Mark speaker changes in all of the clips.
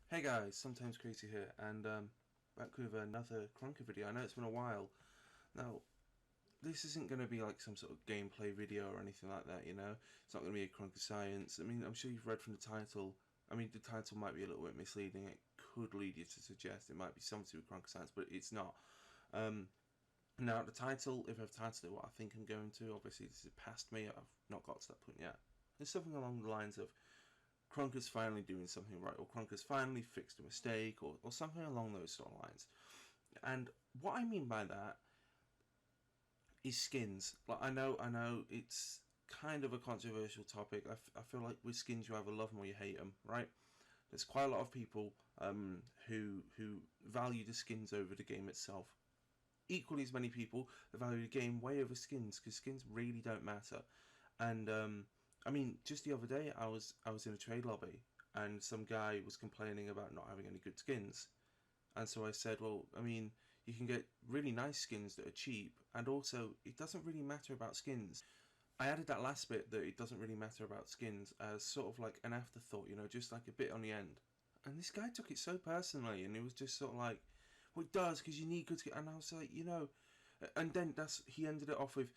Speaker 1: Hey guys, Sometimes Crazy here, and back with another Krunker video. I know it's been a while. Now, this isn't going to be like some sort of gameplay video or anything like that, you know? It's not going to be a Krunker Science. I mean, I'm sure you've read from the title. I mean, the title might be a little bit misleading. It could lead you to suggest it might be something to do with Krunker Science, but it's not. Now, the title, if I've titled it what I think I'm going to, obviously this is past me. I've not got to that point yet. It's something along the lines of Krunker's finally doing something right, or Krunker's finally fixed a mistake, or something along those sort of lines. And what I mean by that is skins. Like I know, it's kind of a controversial topic. I feel like with skins you either love them or you hate them, right? There's quite a lot of people who value the skins over the game itself. Equally as many people that value the game way over skins, because skins really don't matter. And I mean, just the other day I was in a trade lobby and some guy was complaining about not having any good skins. And so I said, well, I mean, you can get really nice skins that are cheap, and also it doesn't really matter about skins. I added that last bit, that it doesn't really matter about skins, as sort of like an afterthought, you know, just like a bit on the end. And this guy took it so personally, and it was just sort of like, well, it does, because you need good skins. And I was like, you know, and then he ended it off with,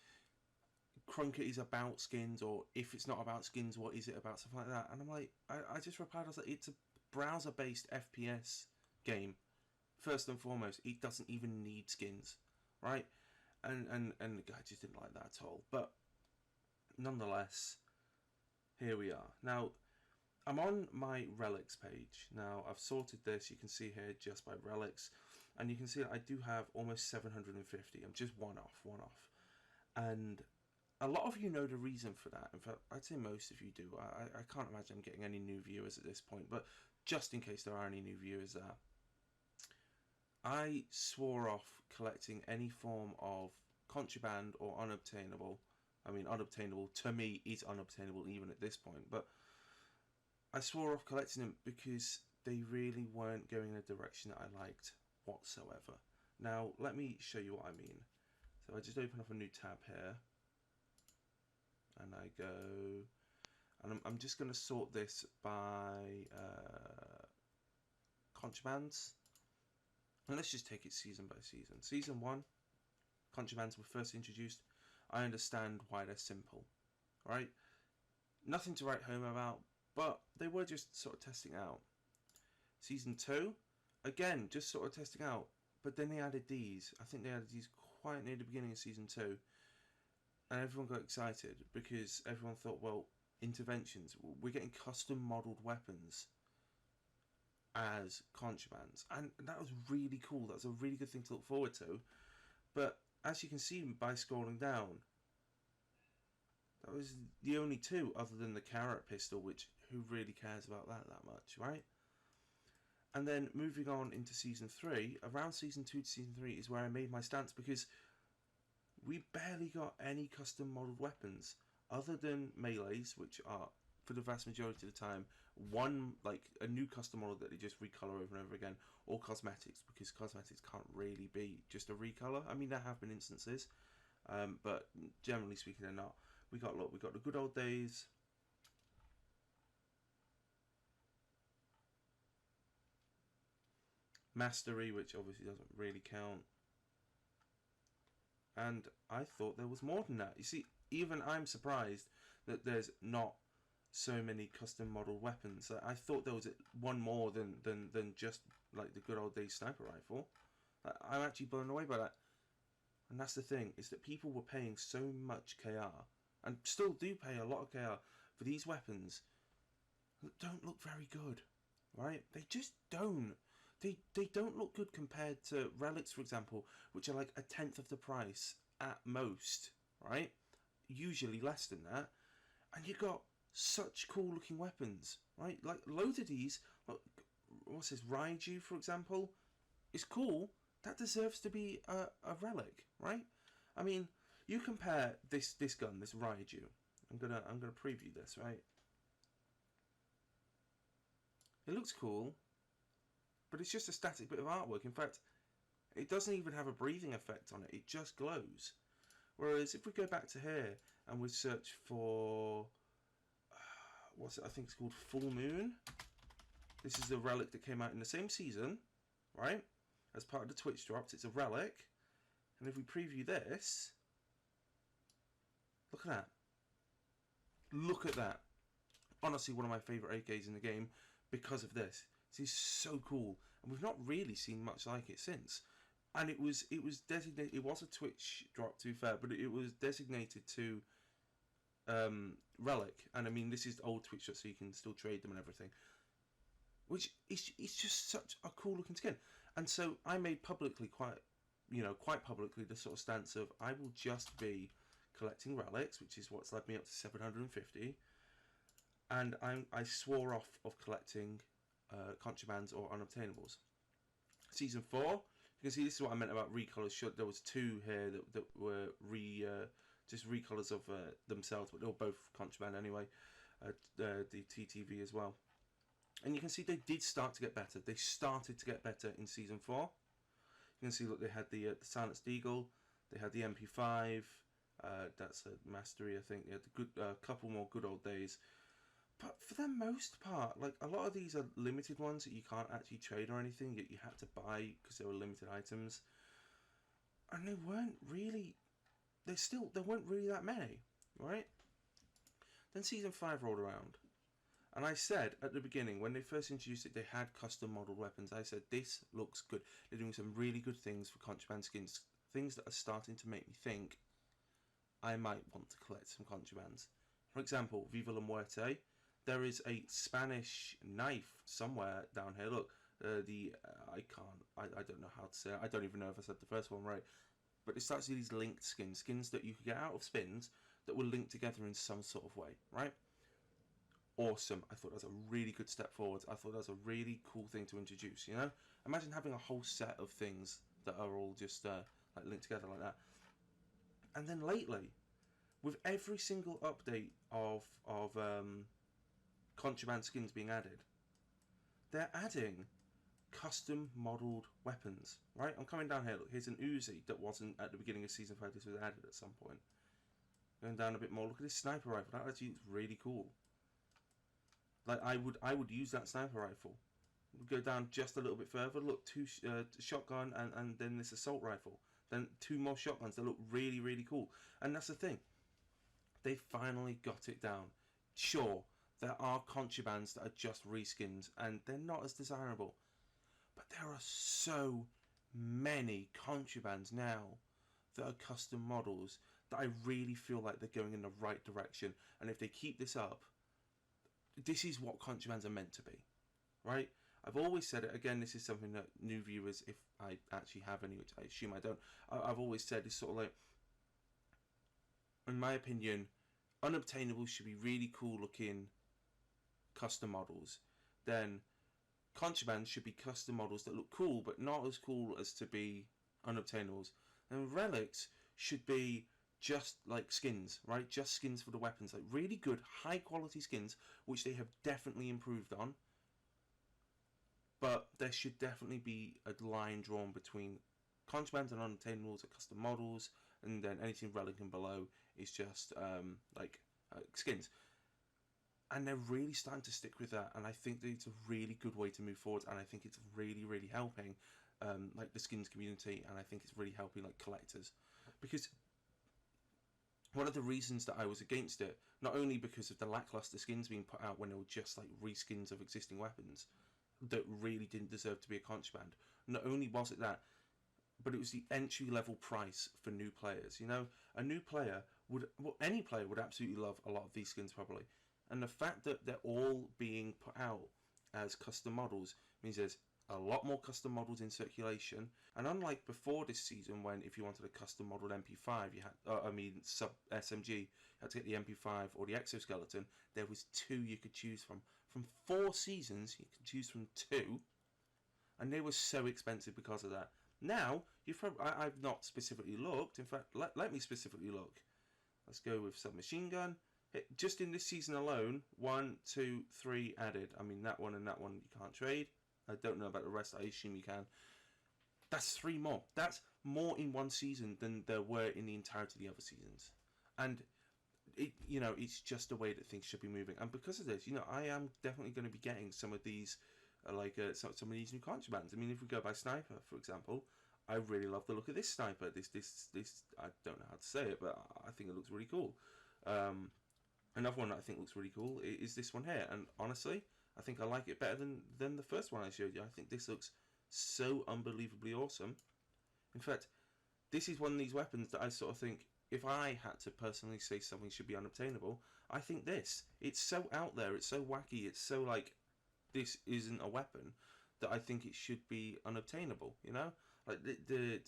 Speaker 1: Krunker is about skins, or if it's not about skins, what is it about, stuff like that. And I'm like, I just replied, I was like, it's a browser based FPS game. First and foremost, it doesn't even need skins, right? And the guy just didn't like that at all. But nonetheless, here we are. Now, I'm on my relics page. Now, I've sorted this, you can see here, just by relics. And you can see that I do have almost 750. I'm just one off. And a lot of you know the reason for that. In fact, I'd say most of you do. I can't imagine I'm getting any new viewers at this point. But just in case there are any new viewers there, I swore off collecting any form of contraband or unobtainable. I mean, unobtainable to me is unobtainable even at this point. But I swore off collecting them because they really weren't going in a direction that I liked whatsoever. Now, let me show you what I mean. So I just open up a new tab here. And I go, and I'm just going to sort this by contrabands. And let's just take it season by season. Season 1, contrabands were first introduced. I understand why they're simple, right? Nothing to write home about, but they were just sort of testing out. Season 2, again, just sort of testing out, but then they added these. I think they added these quite near the beginning of Season 2. And everyone got excited because everyone thought, well, interventions, we're getting custom modelled weapons as contrabands, and that was really cool. That was a really good thing to look forward to. But as you can see by scrolling down, that was the only two, other than the carrot pistol, which who really cares about that much, right? And then moving on into Season 3, around Season 2 to Season 3 is where I made my stance, because we barely got any custom modelled weapons other than melees, which are, for the vast majority of the time, one, like a new custom model that they just recolor over and over again, or cosmetics, because cosmetics can't really be just a recolor. I mean, there have been instances, but generally speaking, they're not. We got the good old days. Mastery, which obviously doesn't really count. And I thought there was more than that. You see, even I'm surprised that there's not so many custom model weapons. I thought there was one more than just like the good old days sniper rifle. I'm actually blown away by that. And that's the thing, is that people were paying so much KR, and still do pay a lot of KR, for these weapons that don't look very good. Right? They just don't. They don't look good compared to relics, for example, which are like a tenth of the price at most, right? Usually less than that. And you got such cool looking weapons, right? Like loads of these. Look, what's this, Raiju, for example, is cool. That deserves to be a relic, right? I mean, you compare this gun, this Raiju. I'm gonna preview this, right? It looks cool, but it's just a static bit of artwork. In fact, it doesn't even have a breathing effect on it. It just glows. Whereas if we go back to here and we search for what's it? I think it's called Full Moon. This is the relic that came out in the same season, right? As part of the Twitch drops. It's a relic. And if we preview this, look at that. Look at that. Honestly, one of my favourite AKs in the game because of this. This is so cool. And we've not really seen much like it since. And it was designated, it was a Twitch drop, to be fair, but it was designated to relic. And I mean, this is old Twitch drops, so you can still trade them and everything. Which is, it's just such a cool looking skin. And so I made publicly quite publicly the sort of stance of I will just be collecting relics, which is what's led me up to 750. And I swore off of collecting contrabands or unobtainables. Season 4, you can see this is what I meant about recolors. Sure, there was 2 here that were just recolors of themselves, but they were both contraband anyway. The TTV as well. And you can see they did start to get better. They started to get better in Season 4. You can see, look, they had the Silenced Eagle, they had the MP5, that's a mastery, I think. They had the good couple more good old days. But for the most part, like, a lot of these are limited ones that you can't actually trade or anything, yet you had to buy because they were limited items. And they weren't really, there weren't really that many, right? Then Season 5 rolled around. And I said at the beginning, when they first introduced it, they had custom modelled weapons. I said, this looks good. They're doing some really good things for contraband skins. Things that are starting to make me think I might want to collect some contrabands. For example, Viva la Muerte. There is a Spanish knife somewhere down here. Look, I don't know how to say it. I don't even know if I said the first one right. But it starts with these linked skins. Skins that you could get out of spins that will link together in some sort of way, right? Awesome. I thought that was a really good step forward. I thought that was a really cool thing to introduce, you know? Imagine having a whole set of things that are all just like linked together like that. And then lately, with every single update of contraband skins being added, they're adding custom modelled weapons, right? I'm coming down here. Look, here's an Uzi that wasn't at the beginning of Season 5. This was added at some point. Going down a bit more. Look at this sniper rifle. That actually looks really cool. Like, I would use that sniper rifle. We'll go down just a little bit further. Look, 2 shotgun and then this assault rifle. Then 2 more shotguns that look really, really cool. And that's the thing. They finally got it down. Sure, there are contrabands that are just reskins and they're not as desirable. But there are so many contrabands now that are custom models that I really feel like they're going in the right direction. And if they keep this up, this is what contrabands are meant to be, right? I've always said it. Again, this is something that new viewers, if I actually have any, which I assume I don't, I've always said it's sort of like, in my opinion, unobtainables should be really cool looking custom models. Then contrabands should be custom models that look cool, but not as cool as to be unobtainables. And relics should be just like skins, right? Just skins for the weapons, like really good, high quality skins, which they have definitely improved on. But there should definitely be a line drawn between contrabands and unobtainables are custom models, and then anything relic and below is just skins. And they're really starting to stick with that, and I think that it's a really good way to move forward, and I think it's really, really helping like the skins community, and I think it's really helping like collectors. Because one of the reasons that I was against it, not only because of the lackluster skins being put out when they were just like reskins of existing weapons that really didn't deserve to be a contraband, not only was it that, but it was the entry level price for new players. You know, a new player would, well, any player would absolutely love a lot of these skins probably. And the fact that they're all being put out as custom models means there's a lot more custom models in circulation. And unlike before this season, when if you wanted a custom modeled MP5, you had, sub SMG, you had to get the MP5 or the exoskeleton. There was 2 you could choose from. From 4 seasons, you could choose from 2, and they were so expensive because of that. Now, I've not specifically looked. In fact, let me specifically look. Let's go with submachine gun. Just in this season alone, 1, 2, 3 added. I mean, that one and that one you can't trade. I don't know about the rest. I assume you can. That's 3 more. That's more in one season than there were in the entirety of the other seasons. And it's just the way that things should be moving. And because of this, I am definitely going to be getting some of these some of these new contrabands. I mean, if we go by sniper, for example, I really love the look of this sniper. This I don't know how to say it, but I think it looks really cool. Another one that I think looks really cool is this one here, and honestly, I think I like it better than the first one I showed you. I think this looks so unbelievably awesome. In fact, this is one of these weapons that I sort of think, if I had to personally say something should be unobtainable, I think this. It's so out there, it's so wacky, it's so like, this isn't a weapon, that I think it should be unobtainable, you know? Like the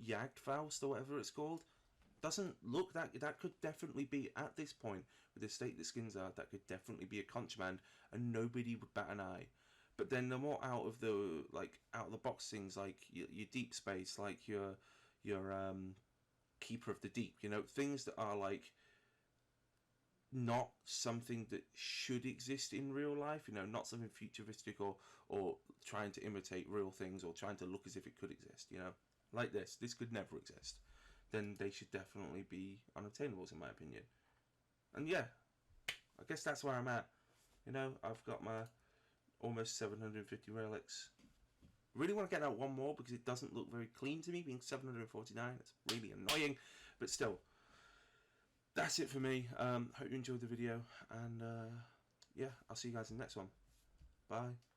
Speaker 1: Jagdfaust or whatever it's called, doesn't look that could definitely be, at this point, with the state the skins are, that could definitely be a contraband, and nobody would bat an eye. But then the more out of the box things, like your deep space, like your keeper of the deep, you know, things that are like not something that should exist in real life, you know, not something futuristic or trying to imitate real things or trying to look as if it could exist, you know, like this could never exist, then they should definitely be unobtainables in my opinion. And yeah, I guess that's where I'm at. You know, I've got my almost 750 relics. Really want to get out one more because it doesn't look very clean to me, being 749. It's really annoying, but still, that's it for me. Hope you enjoyed the video, and yeah, I'll see you guys in the next one. Bye.